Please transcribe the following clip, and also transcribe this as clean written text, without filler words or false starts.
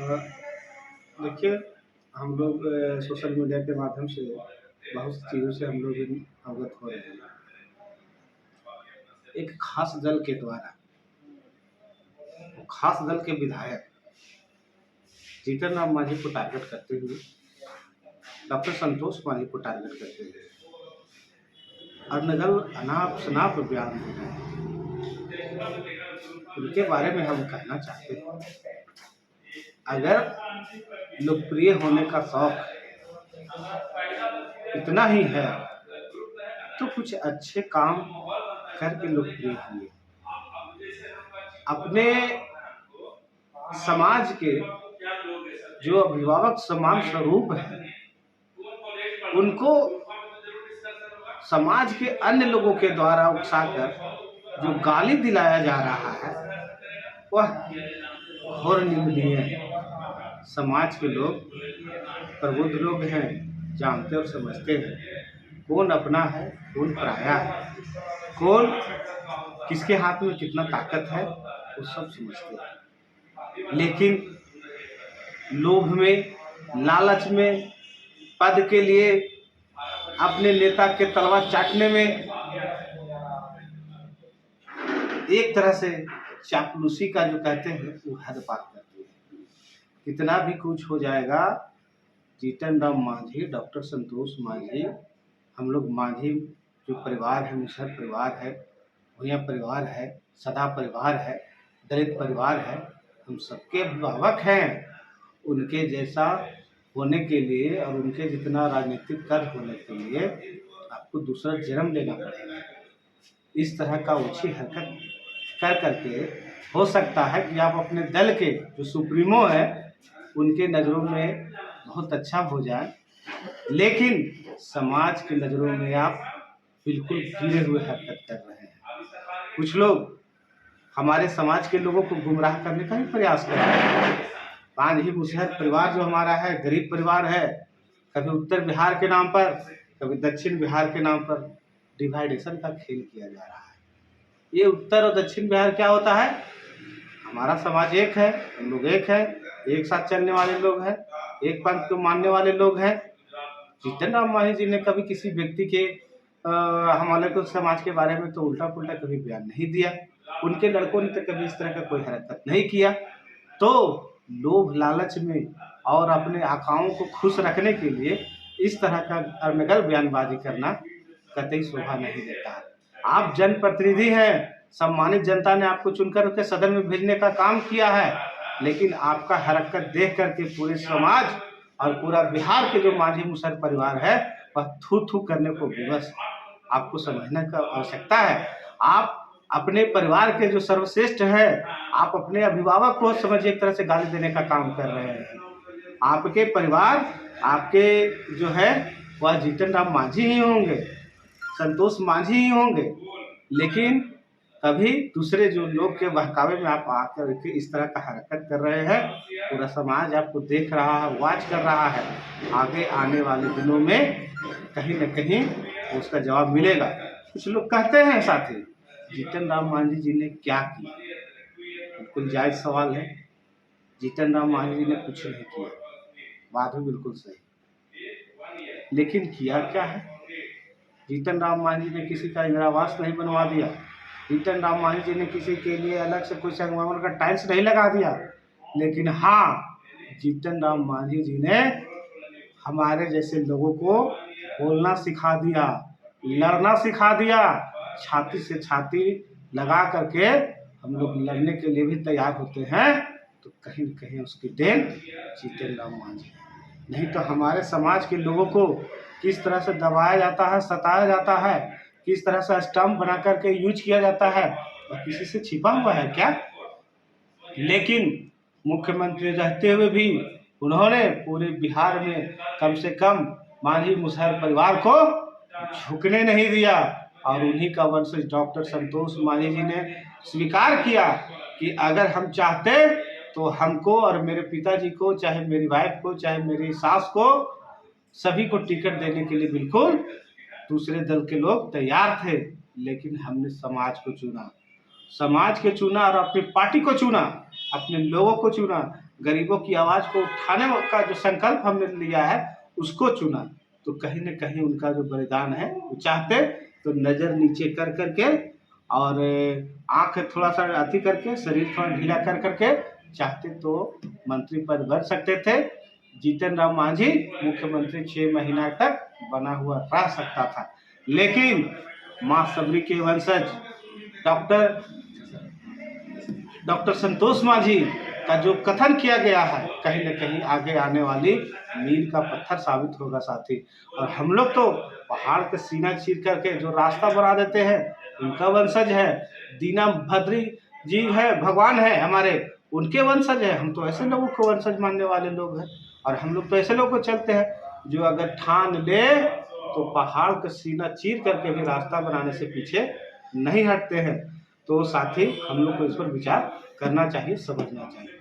अ, देखिए, हम लोग सोशल मीडिया के माध्यम से बहुत सी चीज़ों से हम लोग भी अवगत हो रहे हैं। एक खास दल के द्वारा, वो खास दल के विधायक जीतन राम मांझी को टारगेट करते हुए, डॉक्टर संतोष मांझी को टारगेट करते हुए अनगल अनाप-शनाप बयान दे रहे हैं। उनके बारे में हम कहना चाहते हैं, अगर लोकप्रिय होने का शौक इतना ही है तो कुछ अच्छे काम करके लोकप्रिय हुए। अपने समाज के जो अभिभावक समान स्वरूप हैं, उनको समाज के अन्य लोगों के द्वारा उकसाकर जो गाली दिलाया जा रहा है, वह घोर निंदनीय है। समाज के लोग प्रबुद्ध लोग हैं, जानते और समझते हैं कौन अपना है, कौन पराया है, कौन किसके हाथ में कितना ताकत है, वो सब समझते हैं। लेकिन लोभ में, लालच में, पद के लिए अपने नेता के तलवार चाटने में एक तरह से चापलूसी का जो कहते हैं वो हद पार करती है। कितना भी कुछ हो जाएगा, जीतन राम मांझी, डॉक्टर संतोष मांझी, हम लोग मांझी जो परिवार है, मुसहर परिवार है, भूया परिवार है, सदा परिवार है, दलित परिवार है, हम सबके अभिभावक हैं। उनके जैसा होने के लिए और उनके जितना राजनीतिक कद होने के लिए आपको दूसरा जन्म लेना पड़ेगा। इस तरह का ओछी हरकत कर करके हो सकता है कि आप अपने दल के जो सुप्रीमो है उनके नज़रों में बहुत अच्छा हो जाए, लेकिन समाज की नज़रों में आप बिल्कुल गिरे हुए हरकत कर रहे हैं। कुछ लोग हमारे समाज के लोगों को गुमराह करने का भी प्रयास कर रहे हैं। मांझी मुसहर परिवार जो हमारा है, गरीब परिवार है, कभी उत्तर बिहार के नाम पर, कभी दक्षिण बिहार के नाम पर डिवाइडेशन का खेल किया जा रहा है। ये उत्तर और दक्षिण बिहार क्या होता है? हमारा समाज एक है, हम लोग एक है, एक साथ चलने वाले लोग हैं, एक पंथ को मानने वाले लोग हैं। जीतन राम मांझी जी ने कभी किसी व्यक्ति के हमारे को समाज के बारे में तो उल्टा पुल्टा कभी बयान नहीं दिया। उनके लड़कों ने तो कभी इस तरह का कोई हरकत नहीं किया। तो लोभ लालच में और अपने आकाओं को खुश रखने के लिए इस तरह का अनर्गल बयानबाजी करना कतई शोभा नहीं देता है। आप जनप्रतिनिधि हैं, सम्मानित जनता ने आपको चुनकर के सदन में भेजने का काम किया है, लेकिन आपका हरकत देख करके पूरे समाज और पूरा बिहार के जो मांझी मुसहर परिवार है वह थू थू करने को विवश। आपको समझने का आवश्यकता है। आप अपने परिवार के जो सर्वश्रेष्ठ है, आप अपने अभिभावक को समझिए एक तरह से गाली देने का काम कर रहे हैं। आपके परिवार, आपके जो है वह जीतन राम मांझी ही होंगे, संतोष मांझी ही होंगे, लेकिन कभी दूसरे जो लोग के बहकावे में आप आकर के इस तरह का हरकत कर रहे हैं। पूरा समाज आपको देख रहा है, वॉच कर रहा है। आगे आने वाले दिनों में कहीं न कहीं उसका जवाब मिलेगा। कुछ लोग कहते हैं साथी, जीतन राम मांझी जी ने क्या किया? बिल्कुल जायज़ सवाल है। जीतन राम मांझी जी ने कुछ नहीं किया, बात भी बिल्कुल सही, लेकिन किया क्या है? जीतन राम मांझी ने किसी का इंदिरा आवास नहीं बनवा दिया। जीतन राम मांझी जी ने किसी के लिए अलग से कोई संगमरमर का टाइल्स नहीं लगा दिया। लेकिन हाँ, जीतन राम मांझी जी ने हमारे जैसे लोगों को बोलना सिखा दिया, लड़ना सिखा दिया। छाती से छाती लगा करके हम लोग लड़ने के लिए भी तैयार होते हैं, तो कहीं न कहीं उसकी देन जीतन राम मांझी। नहीं तो हमारे समाज के लोगों को किस तरह से दबाया जाता है, सताया जाता है, किस तरह से स्टम्प बना करके यूज किया जाता है, और किसी से छिपा हुआ है क्या? लेकिन मुख्यमंत्री रहते हुए भी उन्होंने पूरे बिहार में कम से कम मांझी मुसहर परिवार को झुकने नहीं दिया, और उन्हीं का वंशज डॉक्टर संतोष मांझी जी ने स्वीकार किया कि अगर हम चाहते तो हमको और मेरे पिताजी को, चाहे मेरी वाइफ को, चाहे मेरी सास को, सभी को टिकट देने के लिए बिल्कुल दूसरे दल के लोग तैयार थे। लेकिन हमने समाज को चुना, समाज के चुना और अपनी पार्टी को चुना, अपने लोगों को चुना। गरीबों की आवाज़ को उठाने का जो संकल्प हमने लिया है उसको चुना, तो कहीं न कहीं उनका जो बलिदान है वो चाहते तो नज़र नीचे कर करके और आँख थोड़ा-सा अति करके, शरीर थोड़ा ढीला कर करके चाहते तो मंत्री पद बन सकते थे। जीतन राम मांझी मुख्यमंत्री 6 महीना तक बना हुआ रह सकता था, लेकिन माँ सबरी के वंशज डॉक्टर डॉक्टर संतोष मांझी का जो कथन किया गया है कहीं न कहीं आगे आने वाली मील का पत्थर साबित होगा साथी। और हम लोग तो पहाड़ का सीना चीर करके जो रास्ता बना देते हैं उनका वंशज है, दीना भद्री जी है, भगवान है हमारे, उनके वंशज है। हम तो ऐसे लोगों को वंशज मानने वाले लोग हैं, और हम लोग तो ऐसे लोगों को चलते हैं जो अगर ठान ले तो पहाड़ का सीना चीर करके भी रास्ता बनाने से पीछे नहीं हटते हैं। तो साथ ही हम लोग को इस पर विचार करना चाहिए, समझना चाहिए।